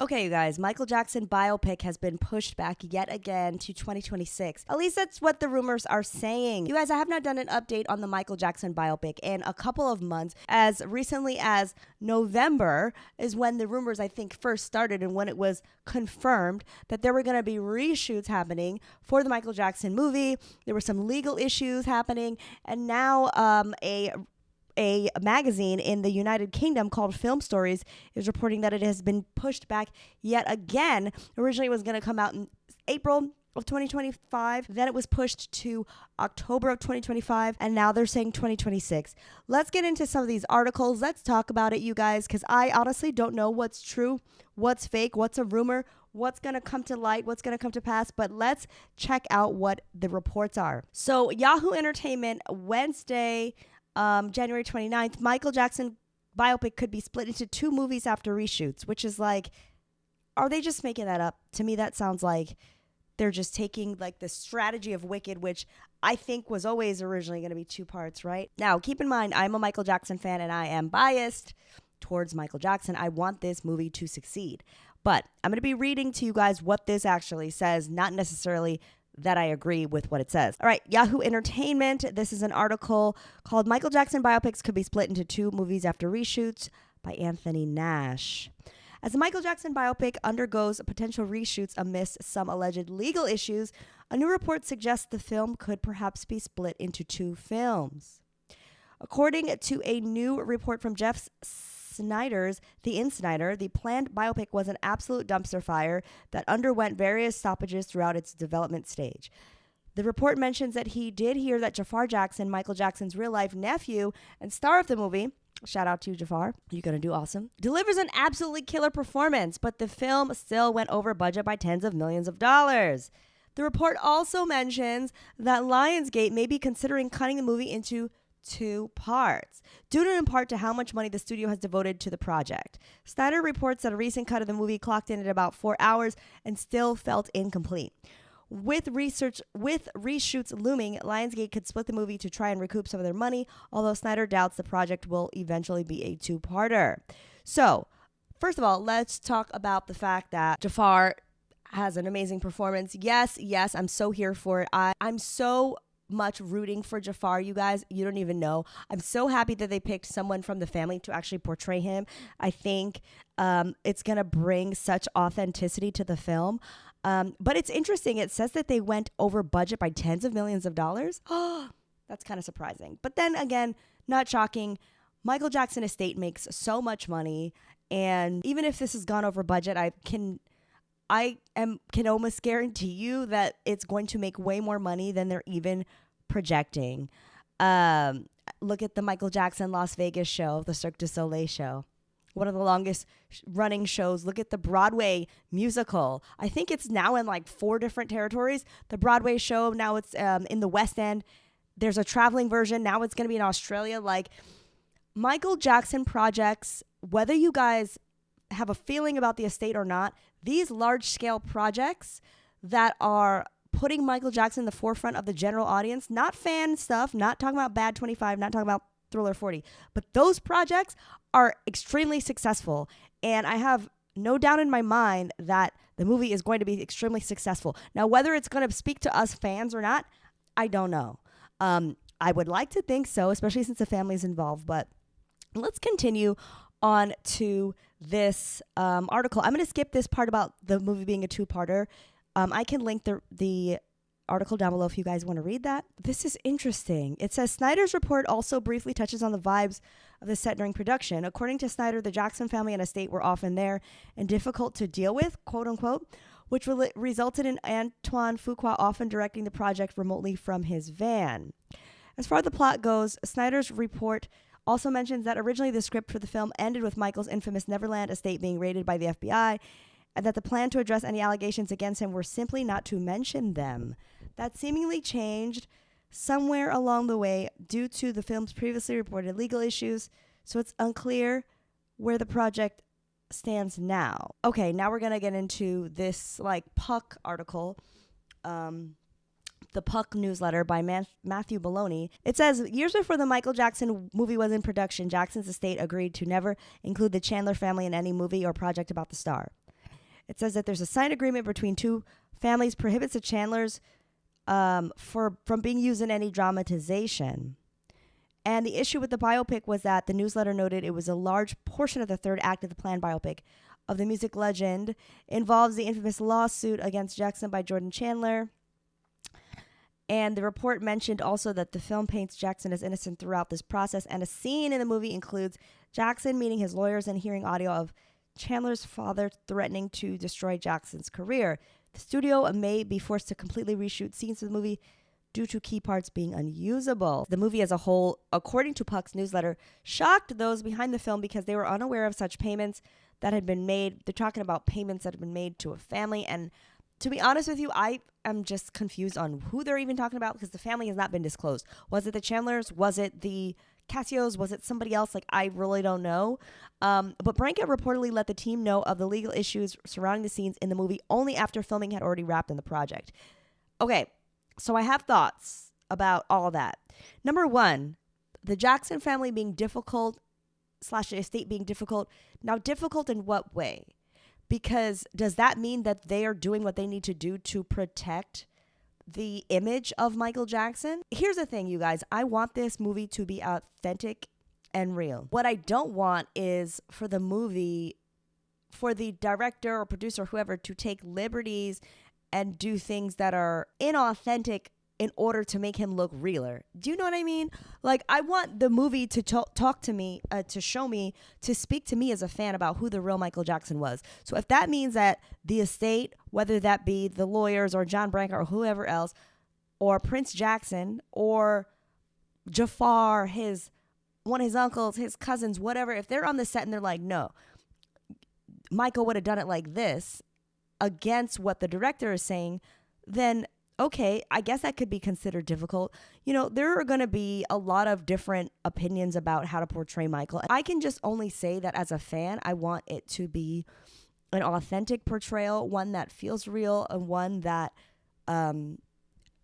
Okay, you guys, Michael Jackson biopic has been pushed back yet again to 2026. At least that's what the rumors are saying. You guys, I have not done an update on the Michael Jackson biopic in a couple of months. As recently as November is when the rumors, I think, first started and when it was confirmed that there were going to be reshoots happening for the Michael Jackson movie. There were some legal issues happening, and now a magazine in the United Kingdom called Film Stories is reporting that it has been pushed back yet again. Originally, it was going to come out in April of 2025. Then it was pushed to October of 2025. And now they're saying 2026. Let's get into some of these articles. Let's talk about it, you guys, because I honestly don't know what's true, what's fake, what's a rumor, what's going to come to light, what's going to come to pass. But let's check out what the reports are. So Yahoo Entertainment, Wednesday, January 29th, Michael Jackson biopic could be split into 2 movies after reshoots, which is like, are they just making that up? To me, that sounds like they're just taking like the strategy of Wicked, which I think was always originally going to be 2 parts, right? Now, keep in mind, I'm a Michael Jackson fan and I am biased towards Michael Jackson. I want this movie to succeed. But I'm going to be reading to you guys what this actually says, not necessarily that I agree with what it says. All right, Yahoo Entertainment. This is an article called Michael Jackson Biopics Could Be Split into 2 Movies After Reshoots by Anthony Nash. As the Michael Jackson biopic undergoes potential reshoots amidst some alleged legal issues, a new report suggests the film could perhaps be split into 2 films. According to a new report from Jeff Snyder's The Insider, the planned biopic was an absolute dumpster fire that underwent various stoppages throughout its development stage. The report mentions that he did hear that Jafar Jackson, Michael Jackson's real-life nephew and star of the movie, shout out to you, Jafar, you're gonna do awesome, delivers an absolutely killer performance, but the film still went over budget by tens of millions of dollars. The report also mentions that Lionsgate may be considering cutting the movie into 2 parts, due in part to how much money the studio has devoted to the project. Snyder reports that a recent cut of the movie clocked in at about 4 hours and still felt incomplete. With reshoots looming, Lionsgate could split the movie to try and recoup some of their money, although Snyder doubts the project will eventually be a 2-parter. So, first of all, let's talk about the fact that Jafar has an amazing performance. Yes, I'm so here for it. I'm so much rooting for Jafar, you guys. You don't even know. I'm so happy that they picked someone from the family to actually portray him. I think it's going to bring such authenticity to the film. But it's interesting. It says that they went over budget by tens of millions of dollars. Oh, that's kind of surprising. But then again, not shocking. Michael Jackson estate makes so much money. And even if this has gone over budget, I can almost guarantee you that it's going to make way more money than they're even projecting. Look at the Michael Jackson Las Vegas show, the Cirque du Soleil show, one of the longest running shows. Look at the Broadway musical. I think it's now in like 4 different territories. The Broadway show, now it's in the West End. There's a traveling version. Now it's going to be in Australia. Like, Michael Jackson projects, whether you guys have a feeling about the estate or not, these large-scale projects that are putting Michael Jackson in the forefront of the general audience, not fan stuff, not talking about Bad 25, not talking about Thriller 40, but those projects are extremely successful. And I have no doubt in my mind that the movie is going to be extremely successful. Now, whether it's going to speak to us fans or not, I don't know. I would like to think so, especially since the family is involved. But let's continue on to this article. I'm going to skip this part about the movie being a 2-parter. I can link the article down below if you guys want to read that. This is interesting. It says Snyder's report also briefly touches on the vibes of the set during production. According to Snyder, the Jackson family and estate were often there and difficult to deal with, quote unquote, which resulted in Antoine Fuqua often directing the project remotely from his van. As far as the plot goes, Snyder's report also mentions that originally the script for the film ended with Michael's infamous Neverland estate being raided by the FBI, and that the plan to address any allegations against him were simply not to mention them. That seemingly changed somewhere along the way due to the film's previously reported legal issues, so it's unclear where the project stands now. Okay, now we're going to get into this Puck article. The Puck newsletter by Matthew Baloney. It says, years before the Michael Jackson movie was in production, Jackson's estate agreed to never include the Chandler family in any movie or project about the star. It says that there's a signed agreement between two families prohibits the Chandlers from being used in any dramatization. And the issue with the biopic was that the newsletter noted it was a large portion of the third act of the planned biopic of the music legend, involves the infamous lawsuit against Jackson by Jordan Chandler. And the report mentioned also that the film paints Jackson as innocent throughout this process, and a scene in the movie includes Jackson meeting his lawyers and hearing audio of Chandler's father threatening to destroy Jackson's career. The studio may be forced to completely reshoot scenes of the movie due to key parts being unusable. The movie as a whole, according to Puck's newsletter, shocked those behind the film because they were unaware of such payments that had been made. They're talking about payments that had been made to a family. And to be honest with you, I am just confused on who they're even talking about because the family has not been disclosed. Was it the Chandlers? Was it the Cassios? Was it somebody else? Like, I really don't know. But Branca reportedly let the team know of the legal issues surrounding the scenes in the movie only after filming had already wrapped in the project. Okay, so I have thoughts about all that. Number one, the Jackson family being difficult / the estate being difficult. Now, difficult in what way? Because does that mean that they are doing what they need to do to protect the image of Michael Jackson? Here's the thing, you guys. I want this movie to be authentic and real. What I don't want is for the movie, for the director or producer or whoever to take liberties and do things that are inauthentic in order to make him look realer. Do you know what I mean? Like, I want the movie to talk to me, to show me, to speak to me as a fan about who the real Michael Jackson was. So if that means that the estate, whether that be the lawyers or John Branca or whoever else, or Prince Jackson or Jafar, one of his uncles, his cousins, whatever, if they're on the set and they're like, no, Michael would have done it like this against what the director is saying, then okay, I guess that could be considered difficult. You know, there are going to be a lot of different opinions about how to portray Michael. I can just only say that as a fan, I want it to be an authentic portrayal, one that feels real, and one that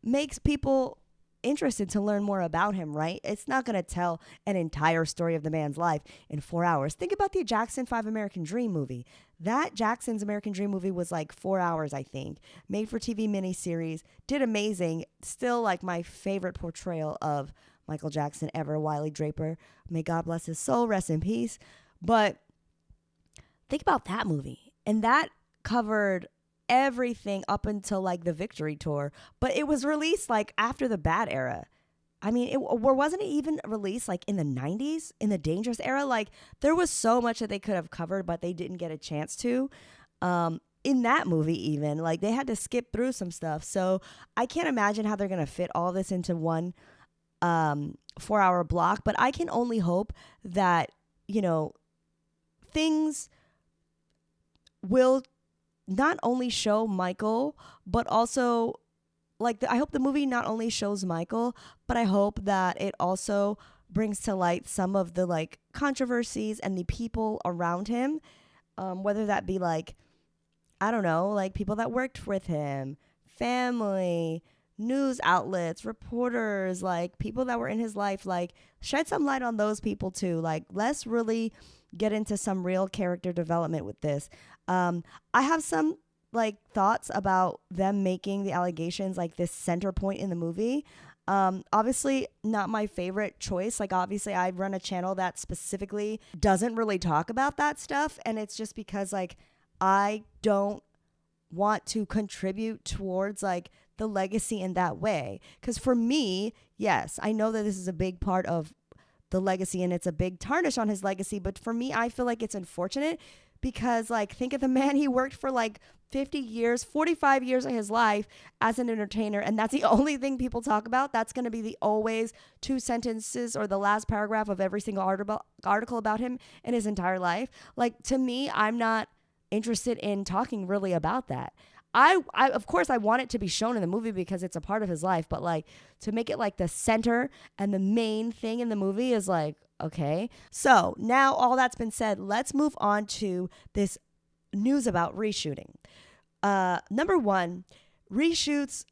makes people interested to learn more about him, right? It's not going to tell an entire story of the man's life in 4 hours. Think about the Jackson 5 American Dream movie. That Jackson's American Dream movie was like 4 hours, I think. Made for TV miniseries. Did amazing. Still like my favorite portrayal of Michael Jackson ever. Wiley Draper. May God bless his soul. Rest in peace. But think about that movie. And that covered everything up until like the Victory Tour, but it was released like after the bad era. I mean, wasn't it even released like in the 90s, in the dangerous era? Like, there was so much that they could have covered, but they didn't get a chance to. In that movie, even like they had to skip through some stuff. So I can't imagine how they're gonna fit all this into one 4-hour block. But I can only hope that, you know, things will not only show Michael, but also like I hope the movie not only shows Michael, but I hope that it also brings to light some of the like controversies and the people around him, whether that be like, I don't know, like people that worked with him, family, news outlets, reporters, like people that were in his life, like shed some light on those people too. Like, let's really get into some real character development with this. I have some like thoughts about them making the allegations like this center point in the movie. Obviously not my favorite choice. Like, obviously I run a channel that specifically doesn't really talk about that stuff. And it's just because like, I don't want to contribute towards like the legacy in that way. Cause for me, yes, I know that this is a big part of the legacy and it's a big tarnish on his legacy. But for me, I feel like it's unfortunate because like, think of the man he worked for like 50 years, 45 years of his life as an entertainer. And that's the only thing people talk about. That's going to be the always 2 sentences or the last paragraph of every single article about him in his entire life. Like, to me, I'm not interested in talking really about that. I of course I want it to be shown in the movie because it's a part of his life, but like to make it like the center and the main thing in the movie is like, okay. So now all that's been said, let's move on to this news about reshooting. Number one, reshoots.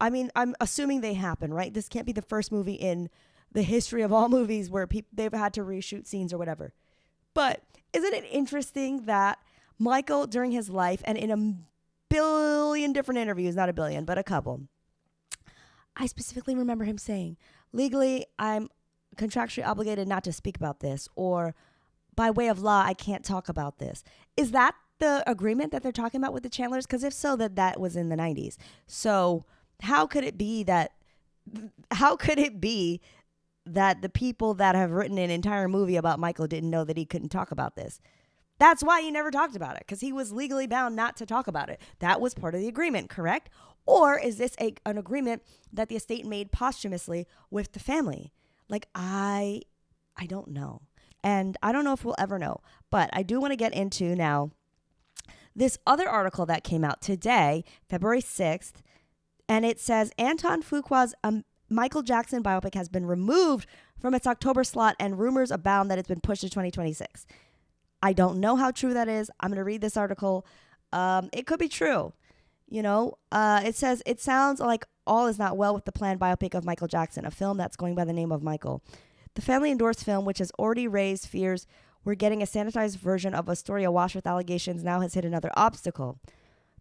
I mean, I'm assuming they happen, right? This can't be the first movie in the history of all movies where they've had to reshoot scenes or whatever. But isn't it interesting that Michael, during his life and in a billion different interviews, not a billion, but a couple, I specifically remember him saying, legally, I'm contractually obligated not to speak about this, or by way of law, I can't talk about this. Is that the agreement that they're talking about with the Chandlers? Because if so, that was in the 90s. So how could it be that the people that have written an entire movie about Michael didn't know that he couldn't talk about this? That's why he never talked about it, because he was legally bound not to talk about it. That was part of the agreement, correct? Or is this an agreement that the estate made posthumously with the family? Like, I don't know. And I don't know if we'll ever know. But I do want to get into now this other article that came out today, February 6th. And it says, Anton Fuqua's Michael Jackson biopic has been removed from its October slot, and rumors abound that it's been pushed to 2026. I don't know how true that is. I'm going to read this article. It could be true. It says, it sounds like all is not well with the planned biopic of Michael Jackson, a film that's going by the name of Michael. The family-endorsed film, which has already raised fears we're getting a sanitized version of a story awash with allegations, now has hit another obstacle.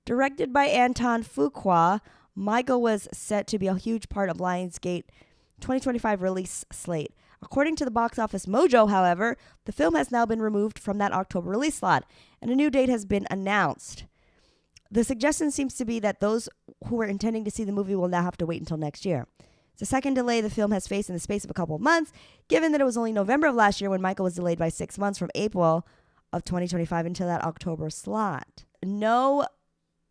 Directed by Anton Fuqua, Michael was set to be a huge part of Lionsgate 2025 release slate. According to the Box Office Mojo, however, the film has now been removed from that October release slot, and a new date has been announced. The suggestion seems to be that those who were intending to see the movie will now have to wait until next year. It's the second delay the film has faced in the space of a couple of months, given that it was only November of last year when Michael was delayed by 6 months from April of 2025 until that October slot. No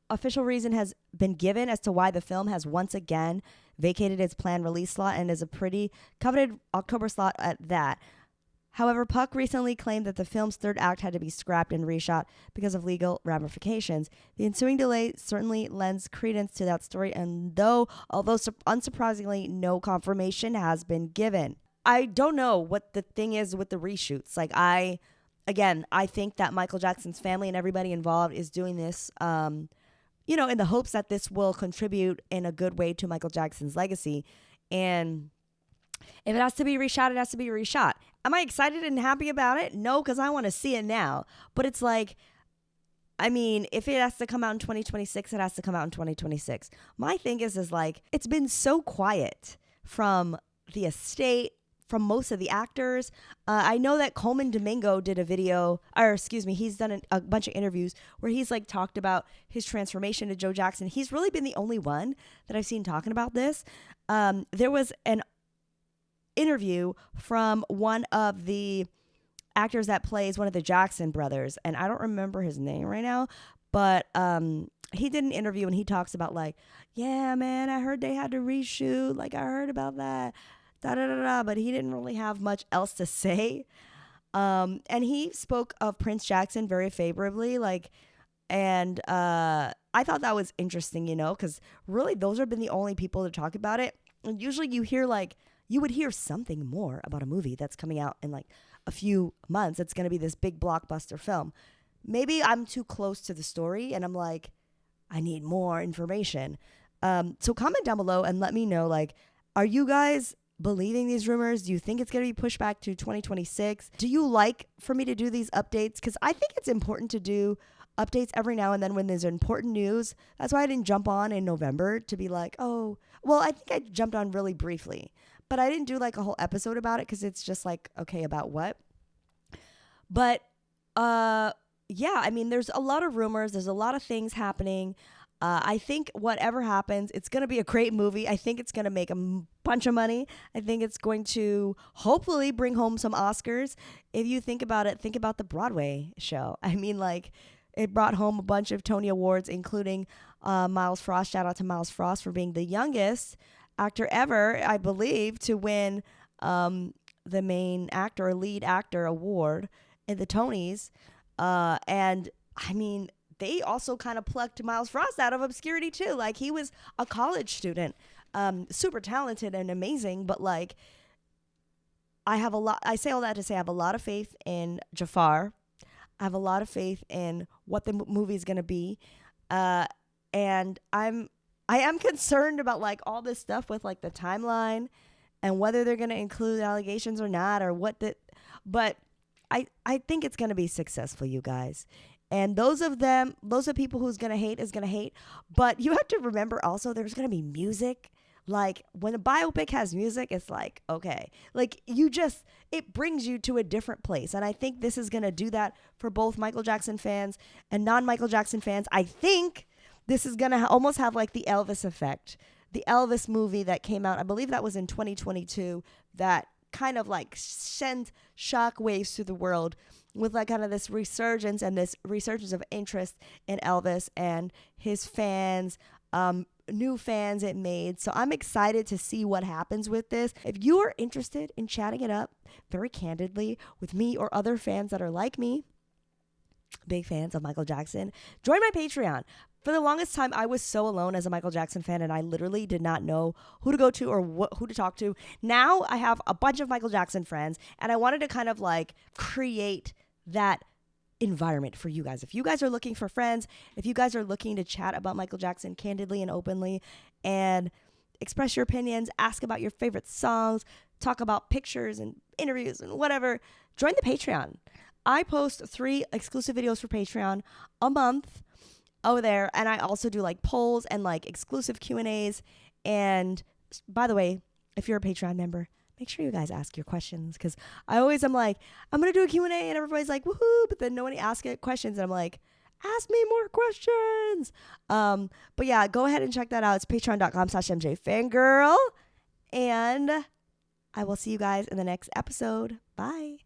official reason has been given as to why the film has once again vacated its planned release slot and is a pretty coveted October slot at that. However, Puck recently claimed that the film's third act had to be scrapped and reshot because of legal ramifications. The ensuing delay certainly lends credence to that story, and although unsurprisingly, no confirmation has been given. I don't know what the thing is with the reshoots. I think that Michael Jackson's family and everybody involved is doing this, in the hopes that this will contribute in a good way to Michael Jackson's legacy. And if it has to be reshot, it has to be reshot. Am I excited and happy about it? No, because I want to see it now. But it's like, if it has to come out in 2026, it has to come out in 2026. My thing is it's been so quiet from the estate, from most of the actors. I know that Coleman Domingo did he's done a bunch of interviews where he's talked about his transformation to Joe Jackson. He's really been the only one that I've seen talking about this. There was an interview from one of the actors that plays one of the Jackson brothers, and I don't remember his name right now, but he did an interview and he talks about yeah, man, I heard they had to reshoot, I heard about that, but he didn't really have much else to say. And he spoke of Prince Jackson very favorably, and I thought that was interesting, because really those have been the only people to talk about it. And usually you would hear something more about a movie that's coming out in a few months. It's going to be this big blockbuster film. Maybe I'm too close to the story and I'm I need more information. So comment down below and let me know, are you guys believing these rumors? Do you think it's going to be pushed back to 2026? Do you like for me to do these updates? Because I think it's important to do updates every now and then when there's important news. That's why I didn't jump on in November to be I think I jumped on really briefly. But I didn't do a whole episode about it because it's just okay, about what? But there's a lot of rumors. There's a lot of things happening. I think whatever happens, it's going to be a great movie. I think it's going to make a bunch of money. I think it's going to hopefully bring home some Oscars. If you think about it, think about the Broadway show. It brought home a bunch of Tony Awards, including Miles Frost. Shout out to Miles Frost for being the youngest actor ever, I believe, to win the main actor or lead actor award in the Tonys. They also kind of plucked Miles Frost out of obscurity too. He was a college student, super talented and amazing, but I say all that to say I have a lot of faith in Jafar. I have a lot of faith in what the movie is going to be. And I am concerned about all this stuff with the timeline and whether they're going to include allegations or not, or but I think it's going to be successful, you guys. And those of people who's going to hate is going to hate. But you have to remember also there's going to be music. Like when a biopic has music, it's like, okay, like it brings you to a different place. And I think this is going to do that for both Michael Jackson fans and non-Michael Jackson fans. I think this is going to almost have like the Elvis effect. The Elvis movie that came out, I believe that was in 2022, that kind of like sent shockwaves through the world with like kind of this resurgence of interest in Elvis and his fans, new fans it made. So I'm excited to see what happens with this. If you are interested in chatting it up very candidly with me or other fans that are like me, big fans of Michael Jackson, join my Patreon. For the longest time, I was so alone as a Michael Jackson fan, and I literally did not know who to go to or who to talk to. Now I have a bunch of Michael Jackson friends, and I wanted to kind of like create that environment for you guys. If you guys are looking for friends, if you guys are looking to chat about Michael Jackson candidly and openly and express your opinions, ask about your favorite songs, talk about pictures and interviews and whatever, join the Patreon. I post 3 exclusive videos for Patreon a month over there, and I also do like polls and like exclusive Q&As. And by the way, if you're a Patreon member, make sure you guys ask your questions, because I always am like, I'm gonna do a Q&A and everybody's like woohoo, but then nobody asks it questions, and I'm like, ask me more questions. But yeah, go ahead and check that out. It's patreon.com/MJFANGIRL, and I will see you guys in the next episode. Bye.